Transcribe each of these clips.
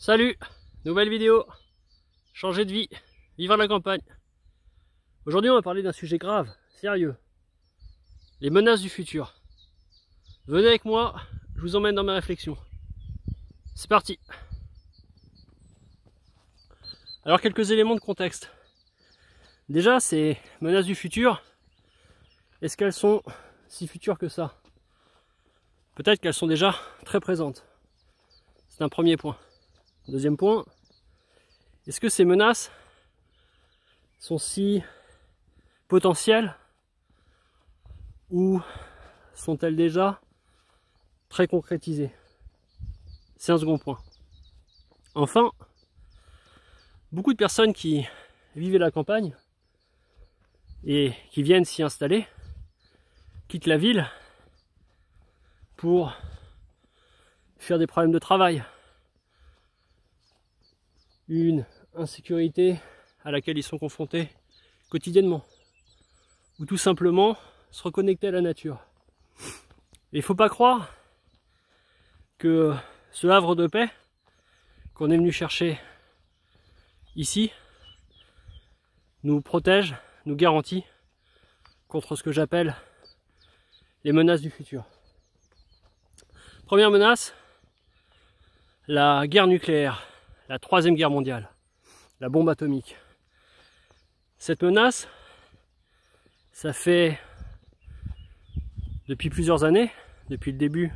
Salut, nouvelle vidéo, changer de vie, vivre à la campagne. Aujourd'hui on va parler d'un sujet grave, sérieux, les menaces du futur. Venez avec moi, je vous emmène dans mes réflexions. C'est parti. Alors quelques éléments de contexte. Déjà ces menaces du futur, est-ce qu'elles sont si futures que ça? Peut-être qu'elles sont déjà très présentes. C'est un premier point. Deuxième point, est-ce que ces menaces sont si potentielles ou sont-elles déjà très concrétisées? C'est un second point. Enfin, beaucoup de personnes qui vivent à la campagne et qui viennent s'y installer quittent la ville pour faire des problèmes de travail, une insécurité à laquelle ils sont confrontés quotidiennement, ou tout simplement se reconnecter à la nature. Et il ne faut pas croire que ce havre de paix qu'on est venu chercher ici nous protège, nous garantit contre ce que j'appelle les menaces du futur. Première menace, la guerre nucléaire, la troisième guerre mondiale, la bombe atomique. Cette menace, ça fait depuis plusieurs années, depuis le début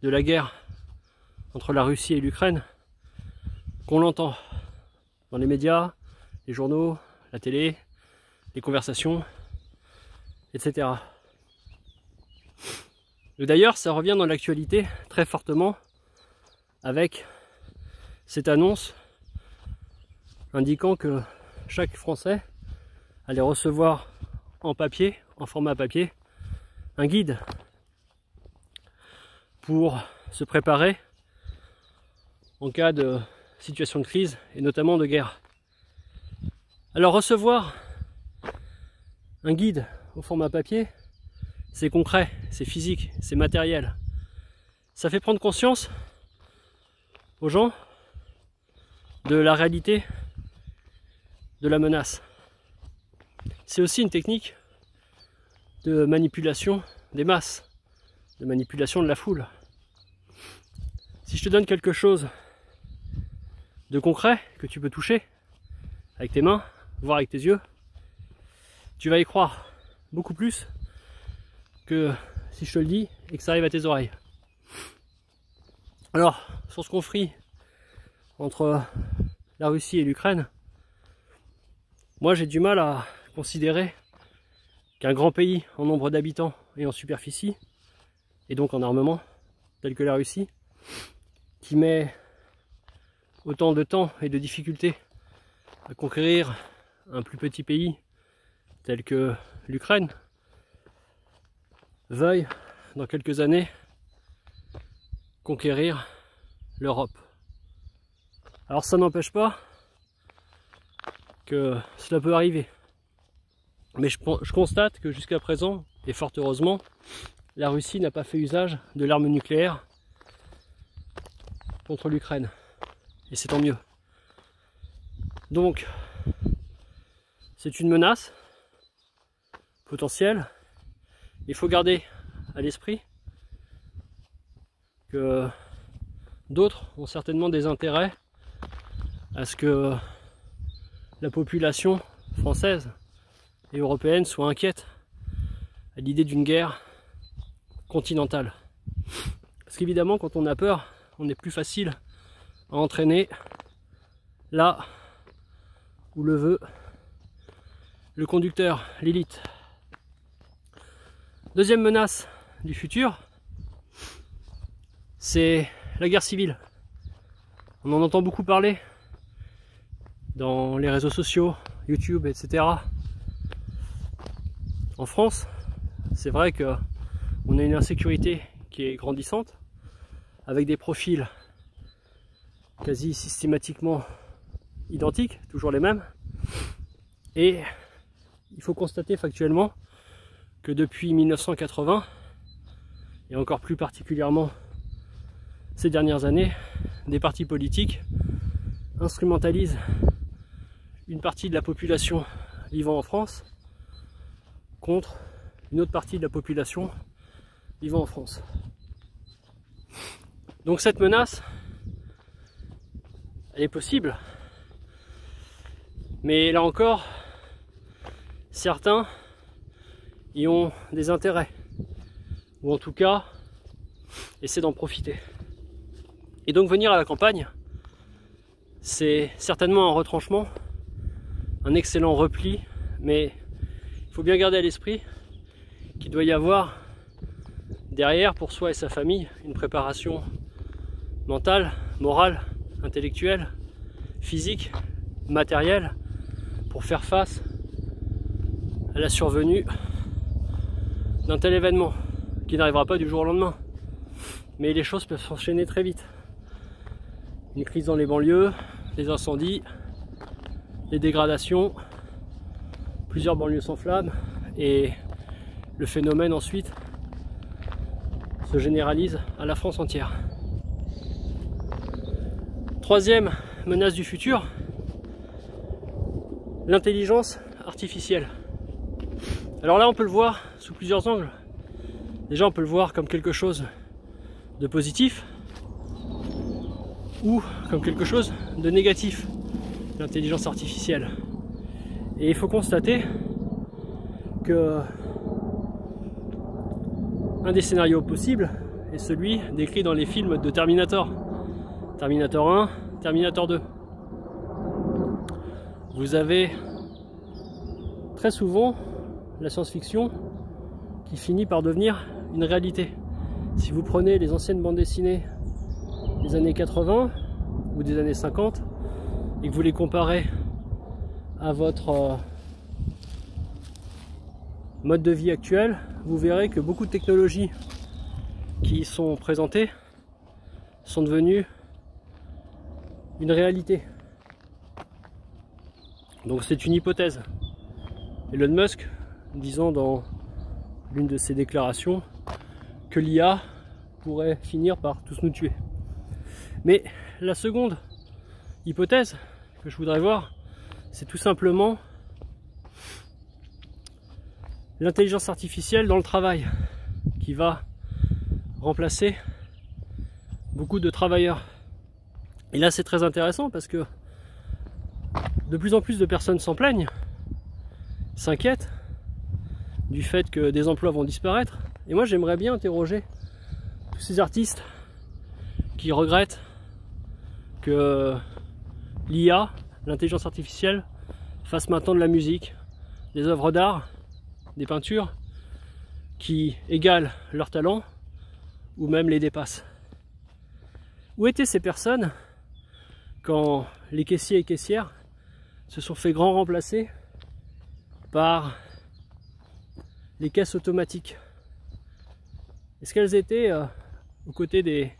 de la guerre entre la Russie et l'Ukraine, qu'on l'entend dans les médias, les journaux, la télé, les conversations, etc. Et d'ailleurs, ça revient dans l'actualité très fortement avec cette annonce indiquant que chaque Français allait recevoir en papier, en format papier, un guide pour se préparer en cas de situation de crise et notamment de guerre. Alors recevoir un guide au format papier, c'est concret, c'est physique, c'est matériel. Ça fait prendre conscience aux gens de la réalité de la menace. C'est aussi une technique de manipulation des masses, de manipulation de la foule. Si je te donne quelque chose de concret que tu peux toucher avec tes mains, voir avec tes yeux, tu vas y croire beaucoup plus que si je te le dis et que ça arrive à tes oreilles. Alors, sur ce conflit entre la Russie et l'Ukraine, moi j'ai du mal à considérer qu'un grand pays en nombre d'habitants et en superficie, et donc en armement, tel que la Russie, qui met autant de temps et de difficultés à conquérir un plus petit pays tel que l'Ukraine, veuille dans quelques années conquérir l'Europe. Alors ça n'empêche pas que cela peut arriver. Mais je constate que jusqu'à présent, et fort heureusement, la Russie n'a pas fait usage de l'arme nucléaire contre l'Ukraine. Et c'est tant mieux. Donc, c'est une menace potentielle. Il faut garder à l'esprit que d'autres ont certainement des intérêts à ce que la population française et européenne soit inquiète à l'idée d'une guerre continentale. Parce qu'évidemment, quand on a peur, on est plus facile à entraîner là où le veut le conducteur, l'élite. Deuxième menace du futur, c'est la guerre civile. On en entend beaucoup parler dans les réseaux sociaux, YouTube, etc. En France, c'est vrai qu'on a une insécurité qui est grandissante, avec des profils quasi systématiquement identiques, toujours les mêmes. Et il faut constater factuellement que depuis 1980, et encore plus particulièrement ces dernières années, des partis politiques instrumentalise une partie de la population vivant en France contre une autre partie de la population vivant en France. Donc cette menace, elle est possible, mais là encore, certains y ont des intérêts, ou en tout cas, essaient d'en profiter. Et donc venir à la campagne, c'est certainement un retranchement, un excellent repli, mais il faut bien garder à l'esprit qu'il doit y avoir derrière, pour soi et sa famille, une préparation mentale, morale, intellectuelle, physique, matérielle, pour faire face à la survenue d'un tel événement, qui n'arrivera pas du jour au lendemain. Mais les choses peuvent s'enchaîner très vite. Une crise dans les banlieues, des incendies, des dégradations, plusieurs banlieues s'enflamment, et le phénomène ensuite se généralise à la France entière. Troisième menace du futur, l'intelligence artificielle. Alors là, on peut le voir sous plusieurs angles. Déjà, on peut le voir comme quelque chose de positif ou comme quelque chose de négatif, l'intelligence artificielle. Et il faut constater que un des scénarios possibles est celui décrit dans les films de Terminator. Terminator 1, Terminator 2. Vous avez très souvent la science-fiction qui finit par devenir une réalité. Si vous prenez les anciennes bandes dessinées des années 80 ou des années 50 et que vous les comparez à votre mode de vie actuel, vous verrez que beaucoup de technologies qui y sont présentées sont devenues une réalité. Donc c'est une hypothèse. Elon Musk disant dans l'une de ses déclarations que l'IA pourrait finir par tous nous tuer. Mais la seconde hypothèse que je voudrais voir, c'est tout simplement l'intelligence artificielle dans le travail, qui va remplacer beaucoup de travailleurs. Et là c'est très intéressant parce que de plus en plus de personnes s'en plaignent, s'inquiètent du fait que des emplois vont disparaître. Et moi j'aimerais bien interroger tous ces artistes qui regrettent que l'IA, l'intelligence artificielle, fasse maintenant de la musique, des œuvres d'art, des peintures qui égalent leur talent ou même les dépassent. Où étaient ces personnes quand les caissiers et caissières se sont fait grand remplacer par les caisses automatiques? Est-ce qu'elles étaient aux côtés des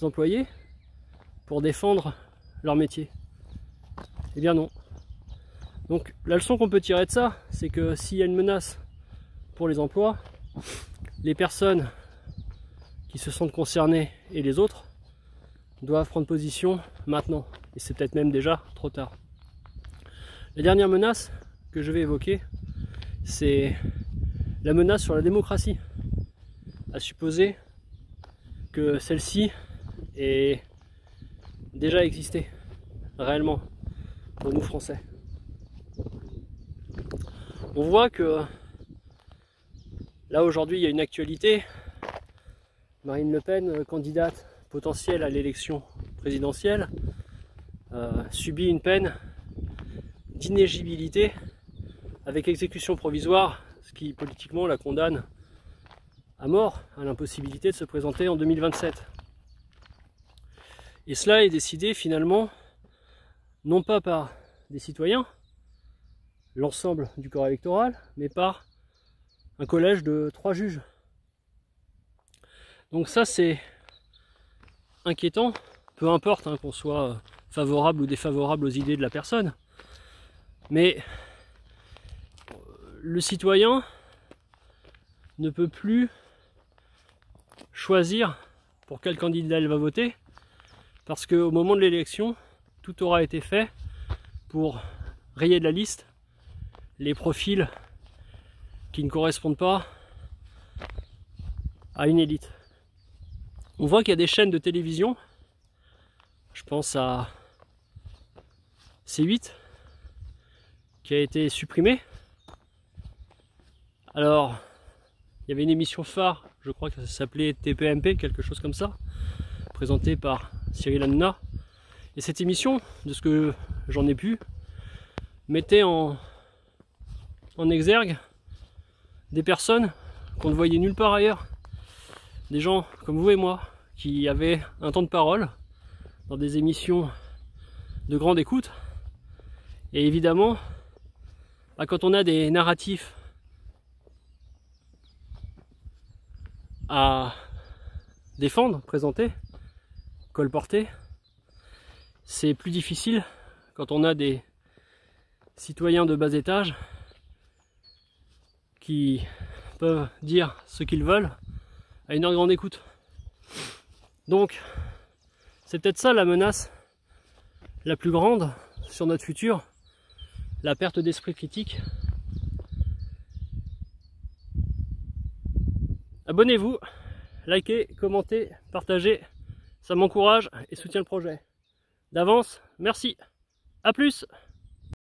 employés pour défendre leur métier? Eh bien non. Donc la leçon qu'on peut tirer de ça, c'est que s'il y a une menace pour les emplois, les personnes qui se sentent concernées et les autres doivent prendre position maintenant. Et c'est peut-être même déjà trop tard. La dernière menace que je vais évoquer, c'est la menace sur la démocratie. À supposer que celle-ci ait déjà existé réellement pour nous Français. On voit que là aujourd'hui il y a une actualité. Marine Le Pen, candidate potentielle à l'élection présidentielle, subit une peine d'inéligibilité avec exécution provisoire, ce qui politiquement la condamne à mort, à l'impossibilité de se présenter en 2027. Et cela est décidé finalement non pas par des citoyens, l'ensemble du corps électoral, mais par un collège de 3 juges. Donc ça c'est inquiétant, peu importe qu'on soit favorable ou défavorable aux idées de la personne, mais le citoyen ne peut plus choisir pour quel candidat il va voter, parce qu'au moment de l'élection, tout aura été fait pour rayer de la liste les profils qui ne correspondent pas à une élite. On voit qu'il y a des chaînes de télévision, je pense à C8, qui a été supprimée. Alors, il y avait une émission phare, je crois que ça s'appelait TPMP, quelque chose comme ça, présentée par Cyril Hanouna. Et cette émission, de ce que j'en ai pu, mettait en exergue des personnes qu'on ne voyait nulle part ailleurs. Des gens comme vous et moi, qui avaient un temps de parole dans des émissions de grande écoute. Et évidemment, quand on a des narratifs à défendre, présenter, colporter, c'est plus difficile quand on a des citoyens de bas étage qui peuvent dire ce qu'ils veulent à une heure grande écoute. Donc, c'est peut-être ça la menace la plus grande sur notre futur, la perte d'esprit critique. Abonnez-vous, likez, commentez, partagez, ça m'encourage et soutient le projet. D'avance, merci, à plus!